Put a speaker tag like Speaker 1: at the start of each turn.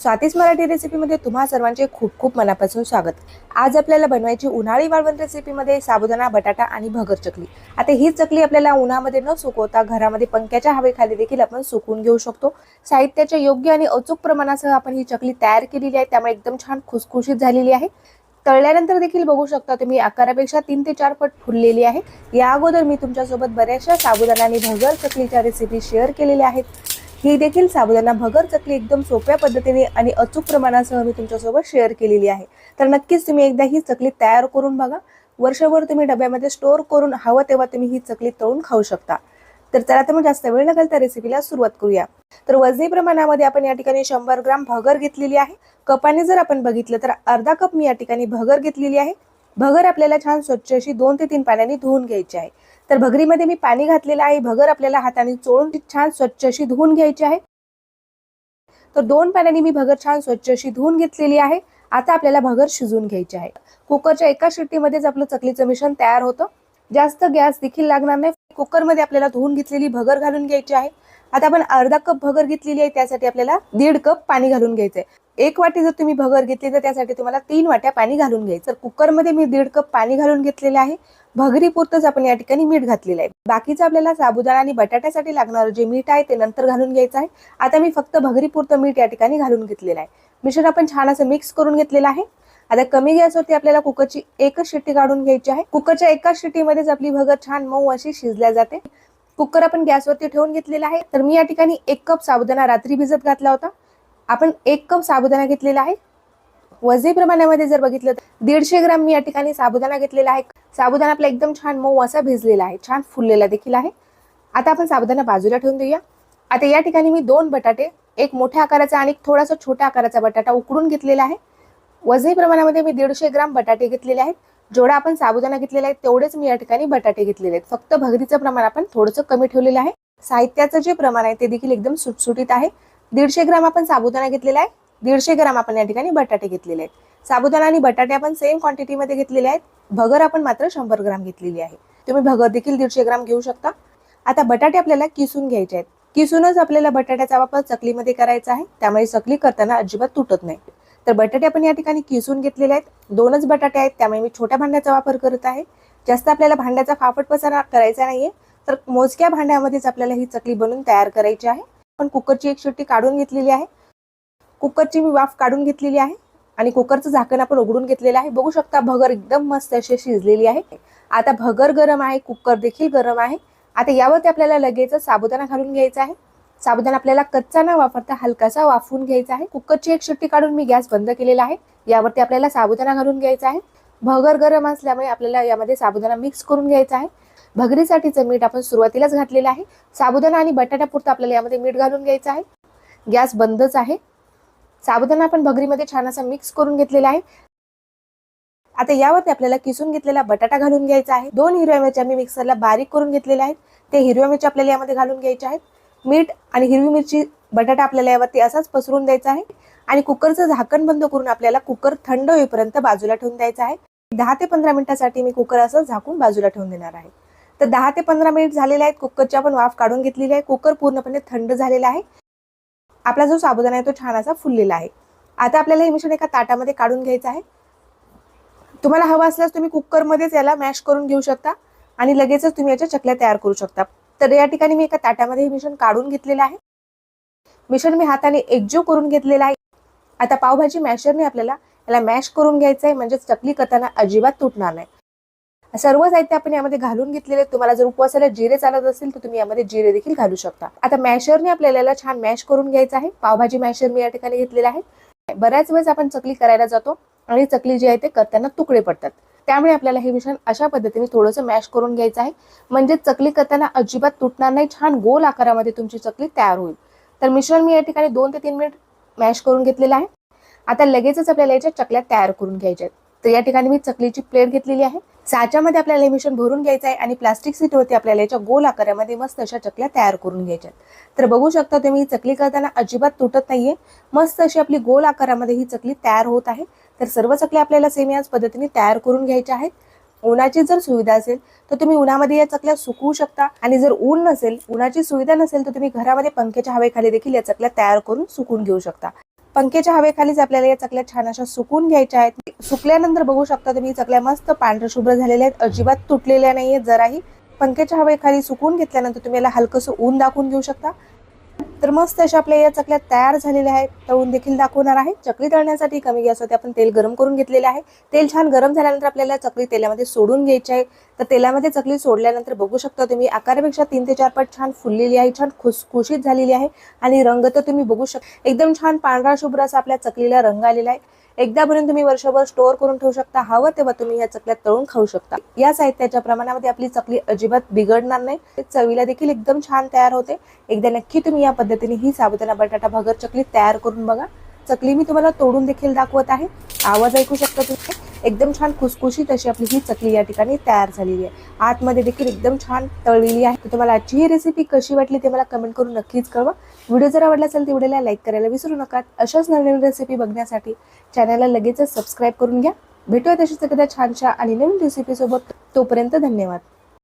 Speaker 1: स्वातीस मराठी रेसिपीमध्ये तुम्हा सर्वांचे खूप खूप मनापासून स्वागत। आज आपल्याला बनवायची उन्हाळी वाळवण रेसिपीमध्ये साबुदाणा, बटाटा आणि भगर चकली। आता ही चकली आपल्याला उन्हामध्ये न सुकवता घरामध्ये पंख्याच्या हवेखाली देखील आपण सुकवून घेऊ शकतो। साहित्याच्या योग्य आणि अचूक प्रमाणासह आपण ही चकली तयार केलेली आहे, त्यामुळे एकदम छान खुसखुशीत झालेली आहे। तळल्यानंतर देखील बघू शकता तुम्ही आकारापेक्षा 3 ते 4 पट फुललेली आहे। या अगोदर मी तुमच्यासोबत बऱ्याचशा साबुदाणा आणि भगर चकलीच्या रेसिपी शेअर केलेल्या आहेत। ही देखील साबुदाणा भगर चकली एकदम सोप्या पद्धतीने आणि अचूक प्रमाणासह मी तुमच्यासोबत शेअर केलेली आहे। तर नक्कीच तुम्ही एकदा ही चकली तयार करून बघा। वर्षभर तुम्ही डब्यामध्ये स्टोअर करून हवं तेव्हा तुम्ही ही चकली तळून खाऊ शकता। तर चला तर मग जास्त वेळ न घालता रेसिपीला सुरुवात करूया। तर वजनी प्रमाणामध्ये आपण या ठिकाणी 100 ग्राम भगर घेतलेली आहे। कपाने जर आपण बघितलं तर अर्धा कप मी या ठिकाणी भगर घेतलेली आहे। भगर आपल्याला छान स्वच्छ अशी 2 ते 3 पाण्याने धुवून घ्यायची आहे। तर भगरीमध्ये मी पाणी घातलेलं आहे। भगर आपल्याला हाताने चोळून छान स्वच्छ अशी धुवून घ्यायची आहे। तर 2 पाण्याने मी भगर छान स्वच्छ अशी धुवून घेतलेली आहे। आता आपल्याला भगर शिजवून घ्यायची आहे। कुकरच्या एका शिट्टीमध्येच आपलं चकलीचं मिश्रण तयार होतं। जास्त गॅस देखील लागणार नाही। कुकरमध्ये आपल्याला धुवून घेतलेली भगर घालून घ्यायची आहे। आता आपण अर्धा कप भगर घेतलेली आहे, त्यासाठी आपल्याला 1.5 कप पाणी घालून घ्यायचंय। 1 वाटी जर तुम्ही भगर घेतली तर त्यासाठी तुम्हाला 3 वाट्या पाणी घालून घ्यायचं। तर कुकरमध्ये मी 1.5 कप पाणी घालून घेतलेलं आहे। भगरी पुरतच आपण या ठिकाणी मीठ घातलेलं आहे। बाकीचं आपल्याला साबुदाणा आणि बटाट्यासाठी लागणार जे मीठ आहे ते नंतर घालून घ्यायचं आहे। आता मी फक्त भगरी पुरतं मीठ या ठिकाणी घालून घेतलेलं आहे। मिश्रण आपण छान असं मिक्स करून घेतलेलं आहे। आता कमी गॅसवरती आपल्याला कुकरची एकच शिट्टी काढून घ्यायची आहे। कुकरच्या एकाच शिट्टीमध्येच आपली भगर छान मऊ अशी शिजल्या जाते। कुकर आपण गॅसवरती ठेवून घेतलेला आहे। तर मी या ठिकाणी 1 कप साबुदाणा रात्री भिजत घातला होता। आपण 1 कप साबुदाणा घेतलेला आहे। वजनी प्रमाणामध्ये जर बघितलं तर 150 ग्राम मी या ठिकाणी साबुदाणा घेतलेला आहे। साबुदाणा आपला एकदम छान मऊ असा भिजलेला आहे, छान फुललेला देखील आहे। आता आपण साबुदाणा बाजूला ठेवून देऊया। आता या ठिकाणी मी 2 बटाटे, एक मोठ्या आकाराचा आणि थोडासा छोट्या आकाराचा बटाटा उकडून घेतलेला आहे। वजनी प्रमाणामध्ये मी 150 ग्राम बटाटे घेतलेले आहेत। जेवढा आपण साबुदाणा घेतलेला आहे तेवढेच मी या ठिकाणी बटाटे घेतलेले आहेत। फक्त भगरीचं प्रमाण आपण थोडंसं कमी ठेवलेलं आहे। साहित्याचं जे प्रमाण आहे ते देखील एकदम सुटसुटीत आहे। 150 ग्राम आपण साबुदाणा घेतलेला आहे, 150 ग्राम आपण या ठिकाणी बटाटे घेतलेले आहेत। साबुदाणा आणि बटाटे आपण सेम क्वांटिटीमध्ये घेतलेले आहेत। भगर आपण मात्र 100 ग्राम घेतलेली आहे। तुम्ही भगर देखील 150 ग्राम घेऊ शकता। आता बटाटे आपल्याला किसून घ्यायचे आहेत। किसूनच आपल्याला बटाट्याचा वापर चकलीमध्ये करायचा आहे, त्यामुळे चकली करताना अजिबात तुटत नाही। तर बटाटे आपण या ठिकाणी किसून घेतलेले आहेत। 2च बटाटे आहेत, त्यामुळे मी छोट्या भांड्याचा वापर करत आहे। जास्त आपल्याला भांड्याचा फाफट पसारा करायचा नाहीये, तर मोजक्या भांड्यामध्येच आपल्याला ही चकली बनवून तयार करायची आहे। पण कुकरची एक शिट्टी काढून घेतलेली आहे। कुकरची मी वाफ काढून घेतलेली आहे आणि कुकरचं झाकण आपण उघडून घेतलेलं आहे। बघू शकता भगर एकदम मस्त अशी शिजलेली आहे। आता भगर गरम आहे, कुकर देखील गरम आहे। आता यावरती आपल्याला लगेच साबुदाणा घालून घ्यायचा आहे। साबुदाणा आपल्याला कच्चा न वापरता हलकासा वाफवून घ्यायचा आहे। कुकरची एक शिट्टी काढून मी गॅस बंद केलेला आहे। यावरती आपल्याला साबुदाणा घालून घ्यायचा आहे। भगर गरम असल्यामुळे आपल्याला यामध्ये साबुदाणा मिक्स करून घ्यायचा आहे। भगरीसाठीचं मीठ आपण सुरुवातीलाच घातलेलं आहे। साबुदाणा आणि बटाट्यापुरतं आपल्याला यामध्ये मीठ घालून घ्यायचं आहे। गॅस बंदच आहे। साबुदाणा आपण भगरीमध्ये छान असा मिक्स करून घेतलेला आहे। आता यावरती आपल्याला किसून घेतलेला बटाटा घालून घ्यायचा आहे। 2 हिरव्या मिरच्या मी मिक्सरला बारीक करून घेतलेल्या आहेत। ते हिरव्या मिरच्या आपल्याला यामध्ये घालून घ्यायच्या आहेत। मीठ आणि हिरवी मिरची बटाटा आपल्याला यावरती असाच पसरून द्यायचा आहे आणि कुकरचं झाकण बंद करून आपल्याला कुकर थंड होईपर्यंत बाजूला ठेवून द्यायचा आहे। 10 ते 15 मिनिटांसाठी मी कुकर असं झाकून बाजूला ठेवून देणार आहे। तर 10 ते 15 मिनिट झालेले आहेत। कुकरची आपण वाफ काढून घेतलेली आहे। कुकर पूर्णपणे थंड झालेला आहे। आपला जो साबुदाणा आहे तो छान असा फुललेला आहे। आता आपल्याला हे मिश्रण एका ताटामध्ये काढून घ्यायचं आहे। तुम्हाला हवं असल्यास तुम्ही कुकरमध्येच याला मॅश करून घेऊ शकता आणि लगेचच तुम्ही याच्या चकल्या तयार करू शकता। तर या ठिकाणी मी एका ताटामध्ये हे मिश्रण काढून घेतलेलं आहे। मिश्रण मी हाताने एकजीव करून घेतलेलं आहे। आता पावभाजी मॅशरने आपल्याला याला मॅश करून घ्यायचं आहे, म्हणजे चकली करताना अजिबात तुटणार नाही। सर्व साहित्य आपण यामध्ये घालून घेतलेले। तुम्हाला जर उपवासाला जिरे चालत असेल तर तुम्ही यामध्ये जिरे देखील घालू शकता। आता मॅशरने आपल्याला याला छान मॅश करून घ्यायचं आहे। पावभाजी मॅशर मी या ठिकाणी घेतलेला आहे। बऱ्याच वेळेस आपण चकली करायला जातो आणि चकली जी आहे ते करताना तुकडे पडतात, त्यामुळे आपल्याला हे मिश्रण अशा पद्धतीने थोडंसं मॅश करून घ्यायचं आहे, म्हणजे चकली करताना अजिबात तुटणार नाही। छान गोल आकारामध्ये तुमची चकली तयार होईल। तर मिश्रण मी या ठिकाणी 2 ते 3 मिनिट मॅश करून घेतलेलं आहे। आता लगेचच आपल्याला याच्या चकल्या तयार करून घ्यायच्या आहेत। तर या ठिकाणी मी चकलीची प्लेट घेतलेली आहे। साच्यामध्ये आपल्याला हे मिश्रण भरून घ्यायचं आहे आणि प्लास्टिक सीटवरती आपल्याला याच्या गोल आकारामध्ये मस्त अशा चकल्या तयार करून घ्यायच्या आहेत। तर बघू शकता तुम्ही चकली करताना अजिबात तुटत नाहीये। मस्त अशी आपली गोल आकारामध्ये ही चकली तयार होत आहे। तर सर्व चकल्या आपल्याला सेम याच पद्धतीने तयार करून घ्यायच्या आहेत। उन्हाची जर सुविधा असेल तर तुम्ही उन्हामध्ये या चकल्या सुकवू शकता आणि जर ऊन नसेल, उन्हाची सुविधा नसेल तर तुम्ही घरामध्ये पंख्याच्या हवेखाली देखील या चकल्या तयार करून सुकवून घेऊ शकता। पंख्याच्या हवेखालीच आपल्याला या चकल्या छान अशा सुकून घ्यायच्या आहेत. सुकल्यानंतर बघू शकता तुम्ही चकल्या मस्त पांढऱ्या शुभ्र झालेल्या आहेत, अजिबात तुटलेल्या नाहीये जराही. पंख्याच्या हवेखाली सुकून घेतल्यानंतर तुम्ही याला हलकंसं ऊन दाखवून घेऊ शकता. तर मस्त अशा आपल्या या चकल्या तयार झालेल्या आहेत. तळून देखील दाखवणार आहे. चकली तळण्यासाठी कमी गॅसवरती आपण तेल गरम करून घेतलेले आहे. तेल छान गरम झाल्यानंतर आपल्याला चकली तेलामध्ये सोडून घ्यायची आहे. तर तेलामध्ये चकली सोडल्यानंतर बघू शकता तुम्ही आकारापेक्षा 3 ते 4 पट छान फुललेली आहे, छान खुसखुशीत झालेली आहे. आणि रंग तर तुम्ही बघू शकता एकदम छान पांढरा शुभ्र असा आपल्या चकलीला रंग आलेला आहे. एकदा बनवून तुम्ही वर्षभर स्टोअर करून ठेवू शकता. हवं तेव्हा तुम्ही या चकल्या तळून खाऊ शकता. या साहित्याच्या प्रमाणामध्ये आपली चकली अजिबात बिघडणार नाही, चवीला देखील एकदम छान तयार होते. एकदा नक्की तुम्ही या पद्धतीने ही साबुदाणा बटाटा भगर चकली तयार करून बघा. चकली मी तुम्हाला तोडून देखील दाखवत आहे, आवाज ऐकू शकता तुम्ही. एकदम छान खुसखुशीत अशी आपली ही चकली या ठिकाणी तयार झालेली आहे. आतमध्ये देखील एकदम छान तळलेली आहे. तुम्हाला आजची ही रेसिपी कशी वाटली ते मला कमेंट करून नक्कीच कळवा. व्हिडिओ जर आवडला असेल तर व्हिडिओला लाईक करायला विसरू नका. अशाच नवीन रेसिपी बघण्यासाठी चॅनलला लगेचच सबस्क्राईब करून घ्या. भेटूया तशीच एखाद्या छानशा आणि नवीन रेसिपी सोबत. तोपर्यंत धन्यवाद.